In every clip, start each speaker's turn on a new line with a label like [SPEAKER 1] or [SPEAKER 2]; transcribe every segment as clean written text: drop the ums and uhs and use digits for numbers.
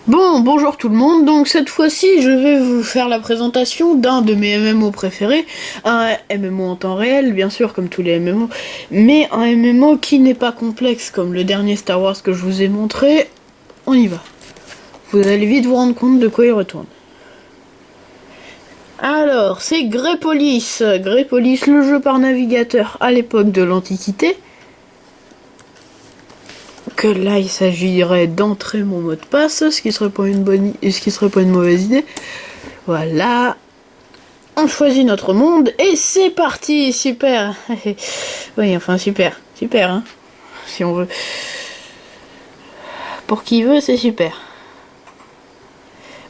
[SPEAKER 1] Bon, bonjour tout le monde, donc cette fois-ci je vais vous faire la présentation d'un de mes MMO préférés, un MMO en temps réel, bien sûr comme tous les MMO, mais un MMO qui n'est pas complexe comme le dernier Star Wars que je vous ai montré. On y va. Vous allez vite vous rendre compte de quoi il retourne. Alors, c'est Grepolis, le jeu par navigateur à l'époque de l'Antiquité. Que là il s'agirait d'entrer mon mot de passe, ce qui serait pas une mauvaise idée. Voilà, on choisit notre monde et c'est parti, super. Oui, enfin super, hein, si on veut. Pour qui veut, c'est super.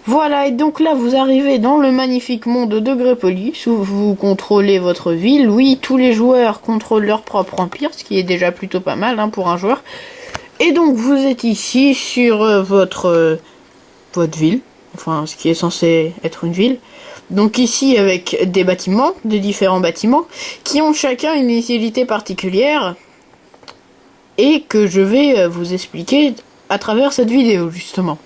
[SPEAKER 1] Voilà, et donc là vous arrivez dans le magnifique monde de Grepolis où vous contrôlez votre ville. Oui, tous les joueurs contrôlent leur propre empire, ce qui est déjà plutôt pas mal pour un joueur. Et donc vous êtes ici sur votre ville, enfin ce qui est censé être une ville. Donc ici avec des bâtiments, des différents bâtiments, qui ont chacun une utilité particulière et que je vais vous expliquer à travers cette vidéo justement.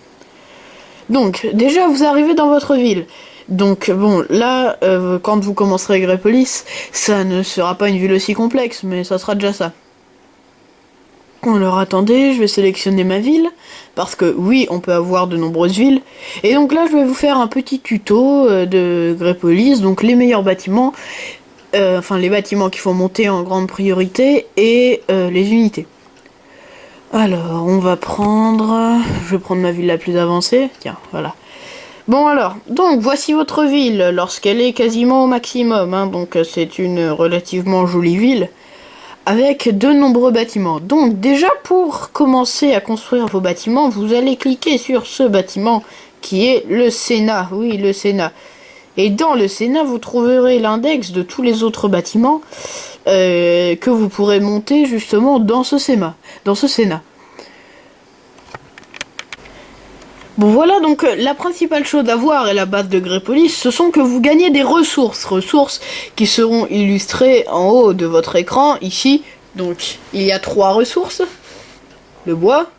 [SPEAKER 1] Donc déjà vous arrivez dans votre ville. Donc bon là quand vous commencerez Grepolis, ça ne sera pas une ville aussi complexe, mais ça sera déjà ça. Alors attendez, je vais sélectionner ma ville, parce que oui, on peut avoir de nombreuses villes. Et donc là, je vais vous faire un petit tuto de Grepolis, donc les meilleurs bâtiments, enfin les bâtiments qu'il faut monter en grande priorité, et les unités. Alors, on va prendre... Je vais prendre ma ville la plus avancée, tiens, voilà. Bon alors, donc voici votre ville, lorsqu'elle est quasiment au maximum, donc c'est une relativement jolie ville, avec de nombreux bâtiments. Donc déjà pour commencer à construire vos bâtiments, vous allez cliquer sur ce bâtiment qui est le Sénat. Oui, le Sénat. Et dans le Sénat, vous trouverez l'index de tous les autres bâtiments que vous pourrez monter justement dans ce Sénat. Bon voilà, donc la principale chose à voir et la base de Grepolis, ce sont que vous gagnez des ressources qui seront illustrées en haut de votre écran, ici. Donc il y a 3 ressources, le bois,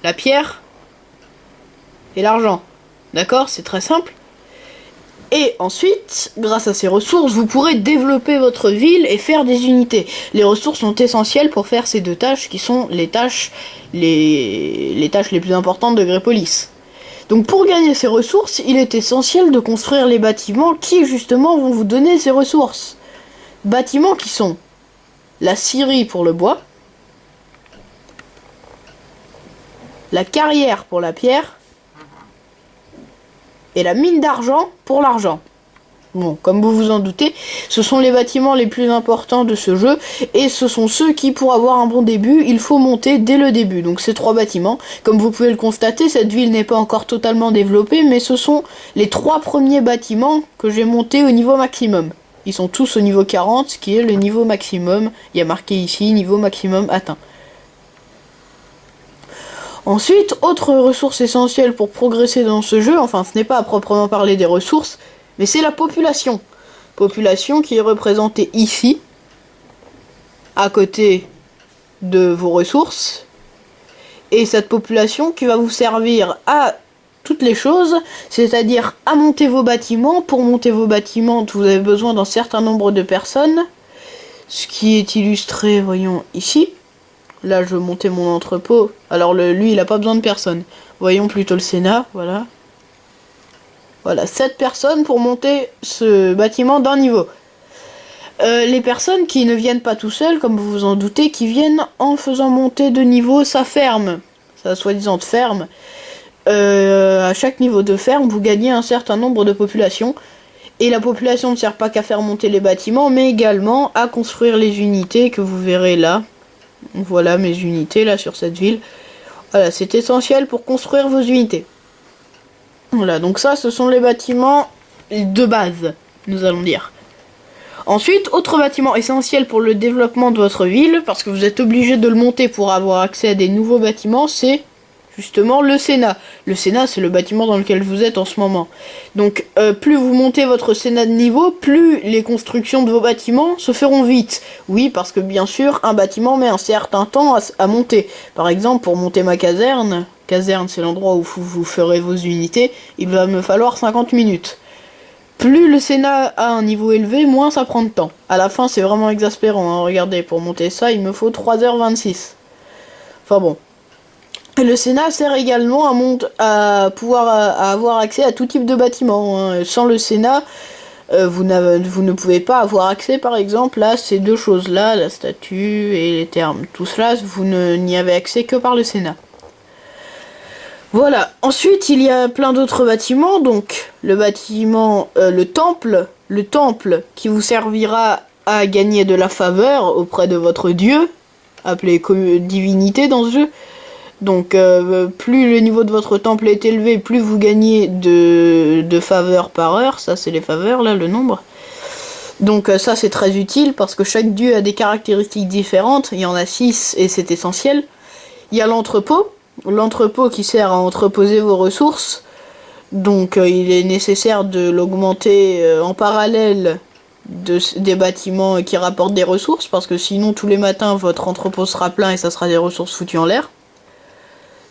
[SPEAKER 1] la pierre et l'argent. D'accord, c'est très simple. Et ensuite, grâce à ces ressources, vous pourrez développer votre ville et faire des unités. Les ressources sont essentielles pour faire ces 2 tâches qui sont les tâches les plus importantes de Grepolis. Donc pour gagner ces ressources, il est essentiel de construire les bâtiments qui justement vont vous donner ces ressources. Bâtiments qui sont la scierie pour le bois, la carrière pour la pierre, et la mine d'argent pour l'argent. Bon, comme vous vous en doutez, ce sont les bâtiments les plus importants de ce jeu, et ce sont ceux qui, pour avoir un bon début, il faut monter dès le début. Donc ces 3 bâtiments, comme vous pouvez le constater, cette ville n'est pas encore totalement développée, mais ce sont les 3 premiers bâtiments que j'ai montés au niveau maximum. Ils sont tous au niveau 40, ce qui est le niveau maximum. Il y a marqué ici, niveau maximum atteint. Ensuite, autre ressource essentielle pour progresser dans ce jeu, enfin ce n'est pas à proprement parler des ressources, mais c'est la population. Population qui est représentée ici, à côté de vos ressources. Et cette population qui va vous servir à toutes les choses, c'est-à-dire à monter vos bâtiments. Pour monter vos bâtiments, vous avez besoin d'un certain nombre de personnes, ce qui est illustré, voyons, ici. Là, je veux monter mon entrepôt. Alors, lui, il n'a pas besoin de personne. Voyons plutôt le Sénat, voilà. Voilà, 7 personnes pour monter ce bâtiment d'un niveau. Les personnes qui ne viennent pas tout seuls, comme vous vous en doutez, qui viennent en faisant monter de niveau sa ferme. Sa soi-disant ferme. À chaque niveau de ferme, vous gagnez un certain nombre de populations. Et la population ne sert pas qu'à faire monter les bâtiments, mais également à construire les unités que vous verrez là. Voilà mes unités là sur cette ville. Voilà, c'est essentiel pour construire vos unités. Voilà, donc ça, ce sont les bâtiments de base, nous allons dire. Ensuite, autre bâtiment essentiel pour le développement de votre ville, parce que vous êtes obligé de le monter pour avoir accès à des nouveaux bâtiments, c'est justement le Sénat. Le Sénat, c'est le bâtiment dans lequel vous êtes en ce moment. Donc, plus vous montez votre Sénat de niveau, plus les constructions de vos bâtiments se feront vite. Oui, parce que bien sûr, un bâtiment met un certain temps à monter. Par exemple, pour monter ma caserne caserne, c'est l'endroit où vous ferez vos unités, il va me falloir 50 minutes. Plus le Sénat a un niveau élevé, moins ça prend de temps. À la fin, c'est vraiment exaspérant, hein. Regardez, pour monter ça, il me faut 3h26. Enfin bon. Et le Sénat sert également à pouvoir avoir accès à tout type de bâtiment, hein. Sans le Sénat, vous ne pouvez pas avoir accès, par exemple, à ces deux choses-là, la statue et les termes. Tout cela, vous n'y avez accès que par le Sénat. Voilà. Ensuite, il y a plein d'autres bâtiments. Donc, le bâtiment, le temple qui vous servira à gagner de la faveur auprès de votre dieu, appelé divinité dans ce jeu. Donc, plus le niveau de votre temple est élevé, plus vous gagnez de faveurs par heure. Ça, c'est les faveurs, là, le nombre. Donc, ça, c'est très utile parce que chaque dieu a des caractéristiques différentes. Il y en a 6 et c'est essentiel. Il y a l'entrepôt. L'entrepôt qui sert à entreposer vos ressources. Donc, il est nécessaire de l'augmenter en parallèle des bâtiments qui rapportent des ressources parce que sinon, tous les matins, votre entrepôt sera plein et ça sera des ressources foutues en l'air.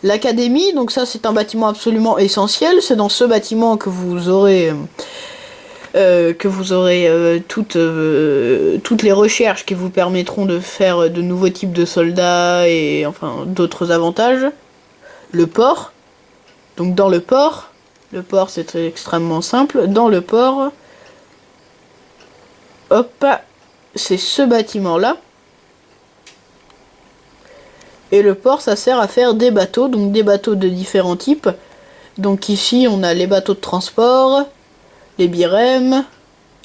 [SPEAKER 1] L'académie, donc ça c'est un bâtiment absolument essentiel, c'est dans ce bâtiment que vous aurez toutes les recherches qui vous permettront de faire de nouveaux types de soldats et enfin d'autres avantages. Le port, donc dans le port c'est extrêmement simple, dans le port, hop, c'est ce bâtiment là. Et le port, ça sert à faire des bateaux, donc des bateaux de différents types. Donc ici, on a les bateaux de transport, les birèmes,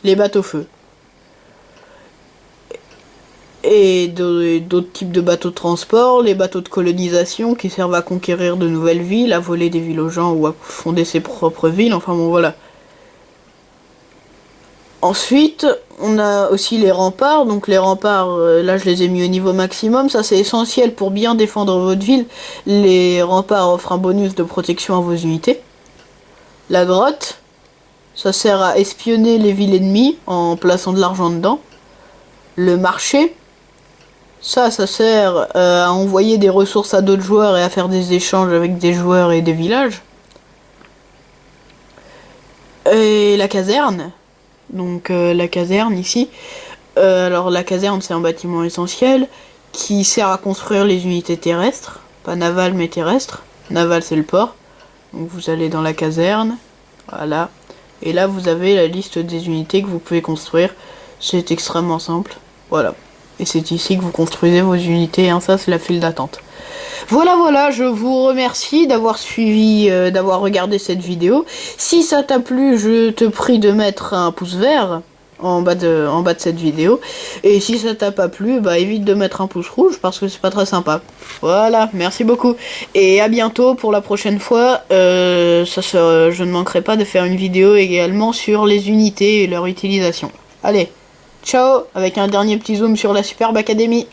[SPEAKER 1] les bateaux-feu. Et d'autres types de bateaux de transport, les bateaux de colonisation qui servent à conquérir de nouvelles villes, à voler des villes aux gens ou à fonder ses propres villes, enfin bon voilà. Ensuite, on a aussi les remparts. Donc les remparts, là je les ai mis au niveau maximum. Ça c'est essentiel pour bien défendre votre ville. Les remparts offrent un bonus de protection à vos unités. La grotte, ça sert à espionner les villes ennemies en plaçant de l'argent dedans. Le marché, ça sert à envoyer des ressources à d'autres joueurs et à faire des échanges avec des joueurs et des villages. Et la caserne. Donc la caserne ici, alors la caserne c'est un bâtiment essentiel qui sert à construire les unités terrestres, pas navales mais terrestres. Naval c'est le port, donc vous allez dans la caserne, voilà, et là vous avez la liste des unités que vous pouvez construire, c'est extrêmement simple, voilà. Et c'est ici que vous construisez vos unités, hein, ça c'est la file d'attente. Voilà, je vous remercie d'avoir suivi, d'avoir regardé cette vidéo. Si ça t'a plu, je te prie de mettre un pouce vert en bas de cette vidéo. Et si ça t'a pas plu, bah évite de mettre un pouce rouge parce que c'est pas très sympa. Voilà, merci beaucoup. Et à bientôt pour la prochaine fois. Je ne manquerai pas de faire une vidéo également sur les unités et leur utilisation. Allez, ciao, avec un dernier petit zoom sur la Superbe Académie.